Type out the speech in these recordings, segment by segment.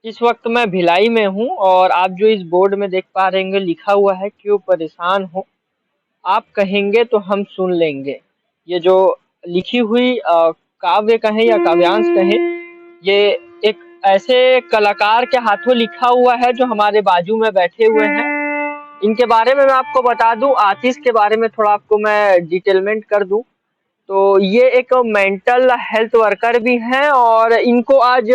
इस वक्त मैं भिलाई में हूँ और आप जो इस बोर्ड में देख पा रहे होंगे लिखा हुआ है क्यों परेशान हो, आप कहेंगे तो हम सुन लेंगे। ये जो लिखी हुई काव्य कहें या काव्यांश कहें, ये एक ऐसे कलाकार के हाथों लिखा हुआ है जो हमारे बाजू में बैठे हुए हैं। इनके बारे में मैं आपको बता दूं, आतिश के बारे में थोड़ा आपको मैं डिटेलमेंट कर दूं तो ये एक मेंटल हेल्थ वर्कर भी हैं और इनको आज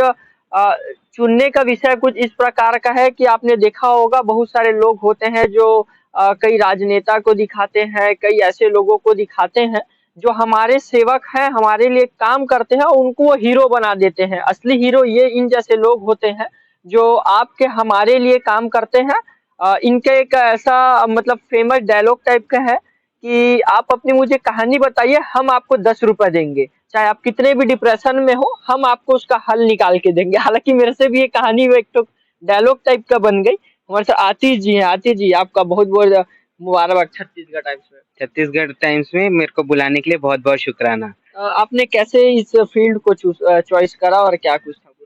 चुनने का विषय कुछ इस प्रकार का है कि आपने देखा होगा बहुत सारे लोग होते हैं जो कई राजनेता को दिखाते हैं, कई ऐसे लोगों को दिखाते हैं जो हमारे सेवक हैं, हमारे लिए काम करते हैं, उनको वो हीरो बना देते हैं। असली हीरो ये इन जैसे लोग होते हैं जो आपके हमारे लिए काम करते हैं। इनके एक ऐसा मतलब फेमस डायलॉग टाइप का है कि आप अपनी मुझे कहानी बताइए, हम आपको 10 रुपए देंगे, चाहे आप कितने भी डिप्रेशन में हो, हम आपको उसका हल निकाल के देंगे। हालांकि मेरे से भी ये कहानी वो एक तो डायलॉग टाइप का बन गई। हमारे साथ आतिश जी हैं। आतिश जी, आपका बहुत बहुत मुबारक छत्तीसगढ़ टाइम्स में। छत्तीसगढ़ टाइम्स में मेरे को बुलाने के लिए बहुत बहुत शुक्राना। आपने कैसे इस फील्ड को चॉइस करा और क्या कुछ था पूरा?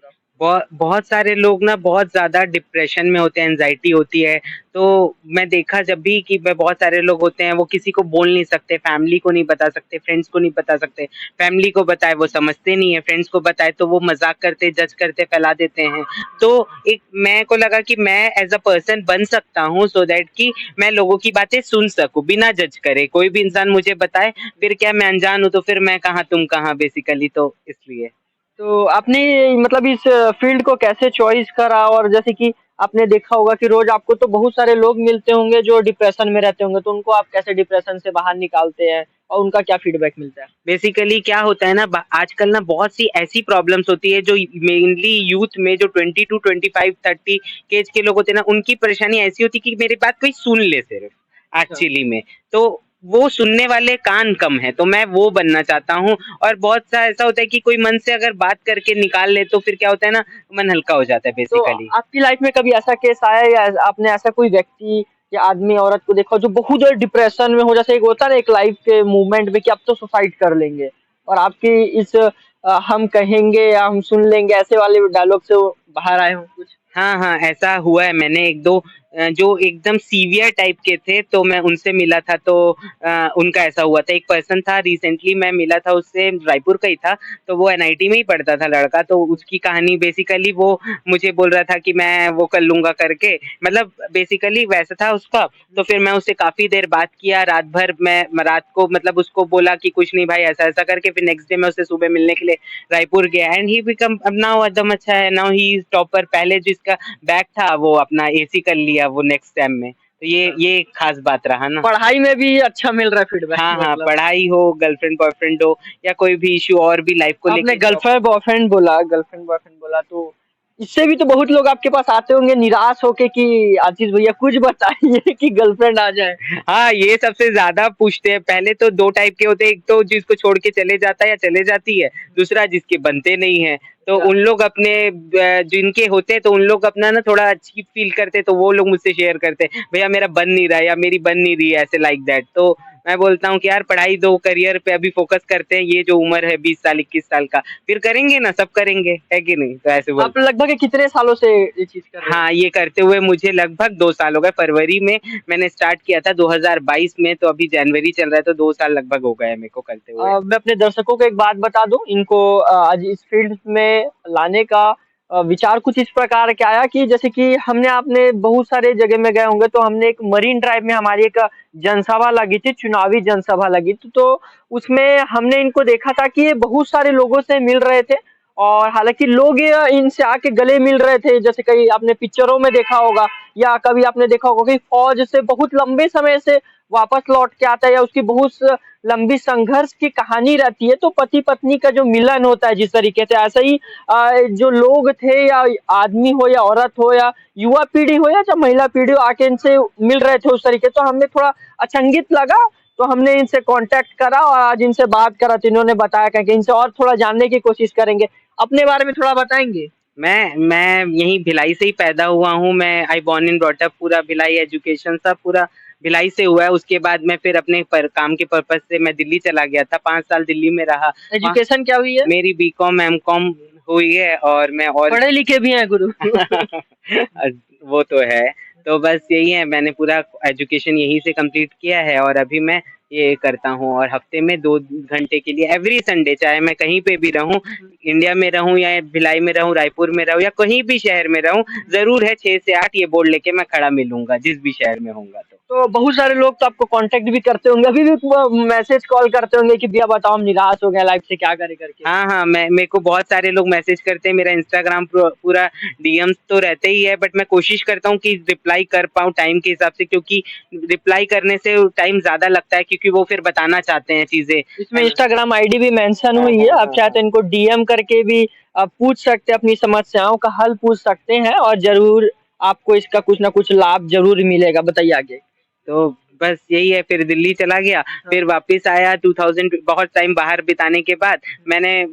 बहुत बहुत सारे लोग ना बहुत ज़्यादा डिप्रेशन में होते हैं, एंजाइटी होती है। तो मैं देखा जब भी कि बहुत सारे लोग होते हैं, वो किसी को बोल नहीं सकते, फैमिली को नहीं बता सकते, फ्रेंड्स को नहीं बता सकते। फैमिली को बताए वो समझते नहीं है, फ्रेंड्स को बताए तो वो मजाक करते, जज करते, फैला देते हैं। तो एक मैं को लगा कि मैं एज अ पर्सन बन सकता हूँ सो दैट कि मैं लोगों की बातें सुन सकूँ बिना जज करे। कोई भी इंसान मुझे बताए, फिर क्या मैं अनजान हूँ तो फिर मैं कहाँ तुम कहाँ, बेसिकली तो इसलिए। तो आपने मतलब इस फील्ड को कैसे चॉइस करा? और जैसे कि आपने देखा होगा कि रोज आपको तो बहुत सारे लोग मिलते होंगे जो डिप्रेशन में रहते होंगे, तो उनको आप कैसे डिप्रेशन से बाहर निकालते हैं और उनका क्या फीडबैक मिलता है? बेसिकली क्या होता है ना, आजकल ना बहुत सी ऐसी प्रॉब्लम्स होती है जो मेनली यूथ में, जो 20 to 25 30 के एज के लोग होते हैं ना, उनकी परेशानी ऐसी होती है कि मेरी बात कोई सुन ले सिर्फ अच्छा। एक्चुअली में। तो वो सुनने वाले कान कम है, तो मैं वो बनना चाहता हूँ। और बहुत सा ऐसा होता है कि कोई मन से अगर बात करके निकाल ले तो फिर क्या होता है ना, मन हल्का हो जाता है तो बेसिकली। आपकी लाइफ में कभी ऐसा केस आया है या आपने ऐसा कोई व्यक्ति या आदमी औरत को देखा हो जो बहुत ज्यादा डिप्रेशन में हो, जैसे एक होता है ना एक लाइफ के मूवमेंट में कि अब तो सुसाइड कर लेंगे, और आपकी इस हम कहेंगे या हम सुन लेंगे ऐसे वाले डायलॉग से वो बाहर आए हो कुछ? हाँ, हाँ, ऐसा हुआ है। मैंने 1-2 जो एकदम सीवियर टाइप के थे, तो मैं उनसे मिला था, तो उनका ऐसा हुआ था। एक पर्सन था, रिसेंटली मैं मिला था उससे, रायपुर का ही था, तो वो एनआईटी में ही पढ़ता था लड़का। तो उसकी कहानी बेसिकली वो मुझे बोल रहा था कि मैं वो कर लूँगा करके, मतलब बेसिकली वैसा था उसका। तो फिर मैं उससे काफ़ी देर बात किया, रात भर मैं रात को मतलब उसको बोला कि कुछ नहीं भाई, ऐसा-ऐसा करके। फिर नेक्स्ट डे मैं उससे सुबह मिलने के लिए रायपुर गया, एंड ही बिकम, अब नाउ एकदम अच्छा है, नाउ ही इज टॉपर। पहले जिसका बैक था वो अपना एसी कर लिया वो नेक्स्ट टाइम में। तो ये एक खास बात रहा ना। पढ़ाई में भी अच्छा मिल रहा है फीडबैक हाँ, हाँ, मतलब? पढ़ाई हो, गर्लफ्रेंड बॉयफ्रेंड हो, या कोई भी इश्यू और भी लाइफ को आपने लेके जॉब। गर्लफ्रेंड बॉयफ्रेंड बोला तो इससे भी तो बहुत लोग आपके पास आते होंगे निराश होके कि आशीष भैया कुछ बताइए कि गर्लफ्रेंड आ जाए। हाँ, ये सबसे ज्यादा पूछते हैं। पहले तो दो टाइप के होते हैं, एक तो जिसको छोड़ के चले जाता है या चले जाती है, दूसरा जिसके बनते नहीं है। तो अच्छा। उन लोग अपने जिनके होते हैं, तो उन लोग अपना ना थोड़ा चीप फील करते हैं, तो वो लोग मुझसे शेयर करते हैं, भैया मेरा बन नहीं रहा है या मेरी बन नहीं रही है, ऐसे लाइक दैट। तो मैं बोलता हूँ कि यार पढ़ाई दो, करियर पे अभी फोकस करते हैं, ये जो उम्र है 20 साल 21 साल का, फिर करेंगे ना, सब करेंगे, है कि नहीं? तो ऐसे आप बोलता हूँ। लगभग कितने सालों से ये चीज कर रहे हैं? हाँ, ये करते हुए मुझे लगभग 2 साल हो गए। फरवरी में मैंने स्टार्ट किया था 2022 में, तो अभी जनवरी चल रहा है, तो 2 साल लगभग हो गए हैं मेरे को करते हुए। मैं अपने दर्शकों को एक बात बता दूं, इनको आज इस फील्ड में लाने का विचार कुछ इस प्रकार के आया कि जैसे कि हमने आपने बहुत सारे जगह में गए होंगे, तो हमने एक मरीन ड्राइव में हमारी एक जनसभा लगी थी, चुनावी जनसभा लगी थी, तो उसमें हमने इनको देखा था कि ये बहुत सारे लोगों से मिल रहे थे और हालांकि लोग ये इनसे आके गले मिल रहे थे, जैसे कहीं आपने पिक्चरों में देखा होगा या कभी आपने देखा होगा कि फौज से बहुत लंबे समय से वापस लौट के आता है या उसकी बहुत लंबी संघर्ष की कहानी रहती है, तो पति पत्नी का जो मिलन होता है जिस तरीके से, ऐसा ही जो लोग थे या आदमी हो या औरत हो या युवा पीढ़ी हो या जब महिला पीढ़ी हो आके इनसे मिल रहे थे उस तरीके, तो हमें थोड़ा अचंभित लगा। तो हमने इनसे कांटेक्ट करा और आज इनसे बात करा, तो इन्होंने बताया कि इनसे और थोड़ा जानने की कोशिश करेंगे। अपने बारे में थोड़ा बताएंगे? मैं यहीं भिलाई से ही पैदा हुआ हूँ। मैं I born in brought up, पूरा भिलाई, एजुकेशन सब पूरा भिलाई से हुआ है। उसके बाद मैं फिर अपने काम के पर्पज से मैं दिल्ली चला गया था, 5 साल दिल्ली में रहा। वहाँ एजुकेशन क्या हुई है? मेरी बीकॉम एमकॉम हुई है और मैं और पढ़े लिखे भी हैं गुरु। वो तो है। तो बस यही है, मैंने पूरा एजुकेशन यहीं से कंप्लीट किया है और अभी मैं ये करता हूँ और हफ्ते में 2 घंटे के लिए एवरी संडे, चाहे मैं कहीं पे भी रहूँ, इंडिया में रहूँ या भिलाई में रहूँ, रायपुर में रहूँ या कहीं भी शहर में रहूँ, जरूर है 6 से 8 ये बोर्ड लेके मैं खड़ा मिलूंगा जिस भी शहर में होऊंगा। तो बहुत सारे लोग तो आपको कांटेक्ट भी करते होंगे, अभी भी वो मैसेज कॉल करते होंगे कि भैया बताओ हम निराश हो गए लाइफ से, क्या करें करके। हाँ हाँ, मैं मेरे को बहुत सारे लोग मैसेज करते हैं, मेरा इंस्टाग्राम पूरा डीएम्स तो रहते ही है, बट मैं कोशिश करता हूँ कि रिप्लाई कर पाऊँ टाइम के हिसाब से, क्योंकि रिप्लाई करने से टाइम ज्यादा लगता है, क्योंकि वो फिर बताना चाहते हैं चीजें, इसमें है ना। इंस्टाग्राम आईडी भी मेंशन हाँ हुई है, हाँ आप हाँ चाहे हाँ। तो इनको डीएम करके भी आप पूछ सकते हैं, अपनी समस्याओं का हल पूछ सकते हैं और जरूर आपको इसका कुछ ना कुछ लाभ जरूर मिलेगा। बताइए आगे। तो बस यही है, फिर दिल्ली चला गया, हाँ। फिर वापस आया 2000, बहुत टाइम बाहर बिताने के बाद मैंने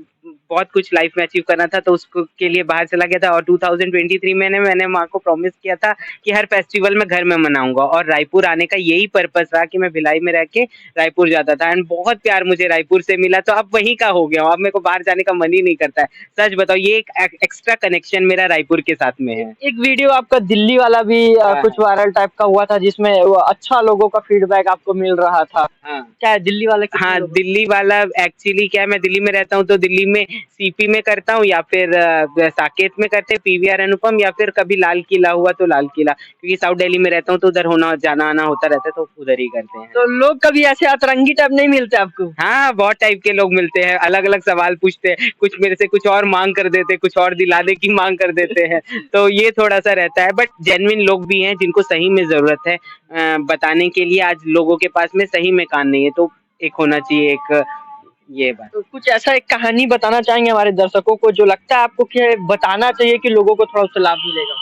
बहुत कुछ लाइफ में अचीव करना था, तो उसको के लिए बाहर चला गया था। और 2023 में मैंने माँ को प्रॉमिस किया था कि हर फेस्टिवल में घर में मनाऊंगा, और रायपुर आने का यही पर्पस रहा कि मैं भिलाई में रह के रायपुर जाता था, एंड बहुत प्यार मुझे रायपुर से मिला, तो अब वहीं का हो गया हूँ, अब मेरे को बाहर जाने का मन ही नहीं करता है। सच बताओ, ये एक एक्स्ट्रा कनेक्शन मेरा रायपुर के साथ में है। एक वीडियो आपका दिल्ली वाला भी हाँ कुछ वायरल टाइप का हुआ था, जिसमें वो अच्छा लोगों का फीडबैक आपको मिल रहा था। हाँ क्या है दिल्ली वाला, कितने हाँ, लोगों दिल्ली वाला एक्चुअली क्या है, मैं दिल्ली में रहता हूँ, तो दिल्ली में सीपी में करता हूँ, या फिर साकेत में करते हैं, पीवीआर अनुपम, या फिर कभी लाल किला हुआ तो लाल किला, क्योंकि साउथ दिल्ली में रहता हूँ तो उधर होना जाना आना होता रहता है, तो उधर ही करते हैं। तो लोग कभी ऐसे अतरंगी टाइप नहीं मिलते आपको? हाँ, बहुत टाइप के लोग मिलते हैं, अलग अलग सवाल पूछते हैं, कुछ मेरे से कुछ और मांग कर देते हैं, कुछ और दिलाने की मांग कर देते हैं, तो ये थोड़ा सा रहता है, बट जेन्युइन लोग भी हैं जिनको सही में जरूरत है बताने के लिए। आज लोगों के पास में सही में कान नहीं है, तो एक होना चाहिए एक ये बात। तो कुछ ऐसा एक कहानी बताना चाहेंगे हमारे दर्शकों को, जो लगता है आपको कि बताना चाहिए कि लोगों को थोड़ा उससे लाभ मिलेगा?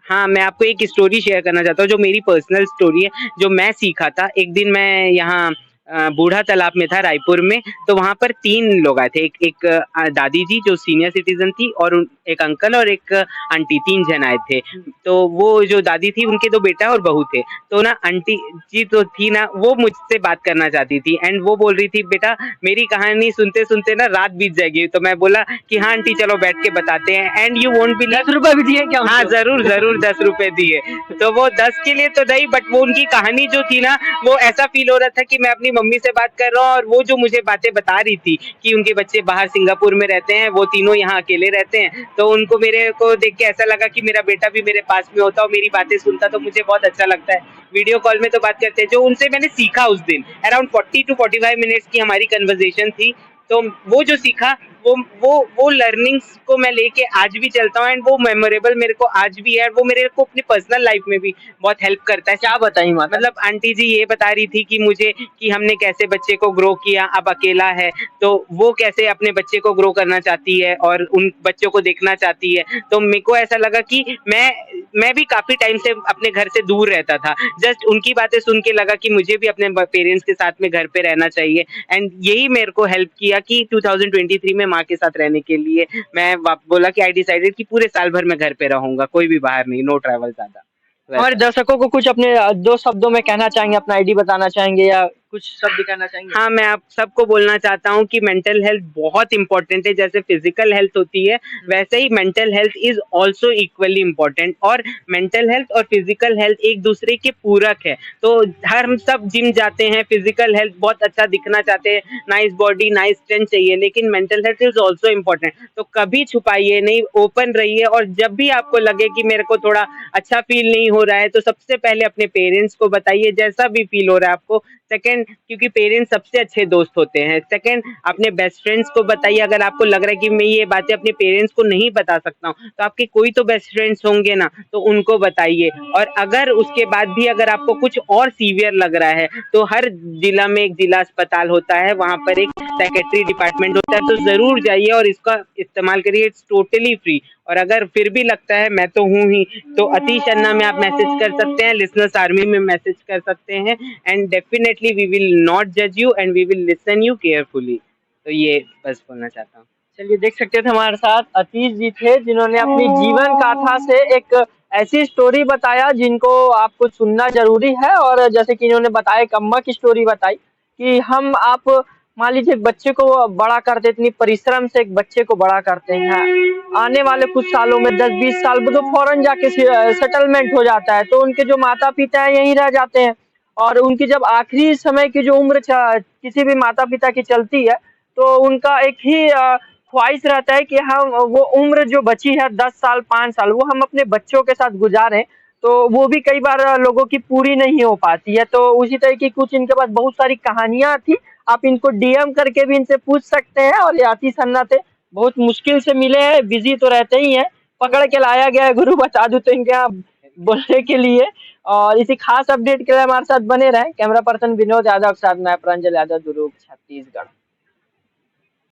हाँ, मैं आपको एक स्टोरी शेयर करना चाहता हूँ, जो मेरी पर्सनल स्टोरी है, जो मैं सीखा था। एक दिन मैं यहाँ बूढ़ा तालाब में था रायपुर में, तो वहाँ पर 3 लोग आए थे। एक दादी जी जो सीनियर सिटीजन थी, और एक अंकल और एक आंटी, 3 जन आए थे। तो वो जो दादी थी, उनके 2 बेटा और बहू थे। तो ना आंटी जी तो थी ना, वो मुझसे बात करना चाहती थी, एंड वो बोल रही थी, बेटा मेरी कहानी सुनते सुनते ना रात बीत जाएगी। तो मैं बोला कि हाँ आंटी, चलो बैठ के बताते हैं, एंड यू वोंट बिलीव। 10 रुपए भी दिए क्या हाँ, उनको? ज़रूर, ज़रूर 10 रुपए दिए। तो वो 10 के लिए तो नहीं, बट वो उनकी कहानी जो थी ना, वो ऐसा फ़ील हो रहा था कि मैं अपनी मम्मी से बात कर रहा हूँ, और वो जो मुझे बातें बता रही थी कि उनके बच्चे बाहर सिंगापुर में रहते हैं, वो तीनों यहाँ अकेले रहते हैं। तो उनको मेरे को देख के ऐसा लगा कि मेरा बेटा भी मेरे पास में होता और मेरी बातें सुनता, तो मुझे बहुत अच्छा लगता है। वीडियो कॉल में तो बात करते हैं, जो उनसे मैंने सीखा उस दिन, अराउंड 40 टू 45 मिनट्स की हमारी कन्वर्सेशन थी। तो वो जो सीखा, वो लर्निंग्स को मैं लेके आज भी चलता हूँ, एंड वो मेमोरेबल मेरे को आज भी है, वो मेरे को अपनी पर्सनल लाइफ में भी बहुत हेल्प करता है। क्या बताई माता? मतलब आंटी जी ये बता रही थी कि मुझे कि हमने कैसे बच्चे को ग्रो किया, अब अकेला है, तो वो कैसे अपने बच्चे को ग्रो करना चाहती है और उन बच्चों को देखना चाहती है। तो मेरे को ऐसा लगा कि मैं भी काफी टाइम से अपने घर से दूर रहता था, जस्ट उनकी बातें सुन के लगा कि मुझे भी अपने पेरेंट्स के साथ में घर पे रहना चाहिए, एंड यही मेरे को हेल्प किया कि 2023 में माँ के साथ रहने के लिए मैं बोला कि आई डिसाइडेड कि पूरे साल भर मैं घर पे रहूंगा, कोई भी बाहर नहीं, नो ट्रैवल ज्यादा, हमारे वैसा। दर्शकों को कुछ अपने 2 शब्दों में कहना चाहेंगे, अपना आईडी बताना चाहेंगे या कुछ शब्द कहना चाहेंगे? हाँ, मैं आप सबको बोलना चाहता हूँ कि मेंटल हेल्थ बहुत इंपॉर्टेंट है, जैसे फिजिकल हेल्थ होती है, वैसे ही mental health is also equally important, और मेंटल हेल्थ और फिजिकल हेल्थ एक दूसरे के पूरक है। तो हम सब जिम जाते हैं, फिजिकल हेल्थ बहुत अच्छा दिखना चाहते हैं, नाइस बॉडी नाइस स्ट्रेंथ चाहिए, लेकिन mental health is also important. तो कभी छुपाइए नहीं, ओपन रहिए, और जब भी आपको लगे कि मेरे को थोड़ा अच्छा फील नहीं हो रहा है, तो सबसे पहले अपने पेरेंट्स को बताइए, जैसा भी फील हो रहा है आपको। सेकंड, क्योंकि पेरेंट्स सबसे अच्छे दोस्त होते हैं। सेकंड, अपने बेस्ट फ्रेंड्स को बताइए, अगर आपको लग रहा है कि मैं ये बातें अपने पेरेंट्स को नहीं बता सकता हूँ, तो आपके कोई तो बेस्ट फ्रेंड्स होंगे ना, तो उनको बताइए। और अगर उसके बाद भी अगर आपको कुछ और सीवियर लग रहा है, तो हर जिला में एक जिला अस्पताल होता है, वहाँ पर एक साइकेट्री डिपार्टमेंट होता है, तो जरूर जाइए और इसका इस्तेमाल करिए, इट्स टोटली फ्री। और अगर फिर भी लगता है मैं तो हूँ ही, तो अतीश अन्ना में आप मैसेज कर सकते हैं, लिसनर्स आर्मी में मैसेज कर सकते हैं, and definitely we will not जज you and we will listen you carefully. तो ये बस बोलना चाहता हूँ। चलिए, देख सकते थे हमारे साथ अतीश जी थे, जिन्होंने अपनी जीवन गाथा से एक ऐसी स्टोरी बताया जिनको आपको सुनना जरूरी है। और जैसे कि इन्होंने बताया, एक अम्मा की स्टोरी बताई कि हम आप मान लीजिए एक बच्चे को बड़ा करते, इतनी परिश्रम से एक बच्चे को बड़ा करते हैं, आने वाले कुछ सालों में 10-20 साल में तो फौरन जाके सेटलमेंट हो जाता है, तो उनके जो माता पिता है यहीं रह जाते हैं। और उनकी जब आखिरी समय की जो उम्र किसी भी माता पिता की चलती है, तो उनका एक ही ख्वाहिश रहता है कि हम वो उम्र जो बची है 10 साल 5 साल, वो हम अपने बच्चों के साथ गुजारें। तो वो भी कई बार लोगों की पूरी नहीं हो पाती है। तो उसी तरह की कुछ इनके पास बहुत सारी कहानियां थी, आप इनको डीएम करके भी इनसे पूछ सकते हैं। और ये आतिश अन्ना थे, बहुत मुश्किल से मिले हैं, बिजी तो रहते ही हैं, पकड़ के लाया गया है गुरु बता दूं तो इनके यहाँ बोलने के लिए। और इसी खास अपडेट के लिए हमारे साथ बने रहें। कैमरा पर्सन विनोद यादव के साथ मैं प्रांजल यादव, दुर्ग, छत्तीसगढ़।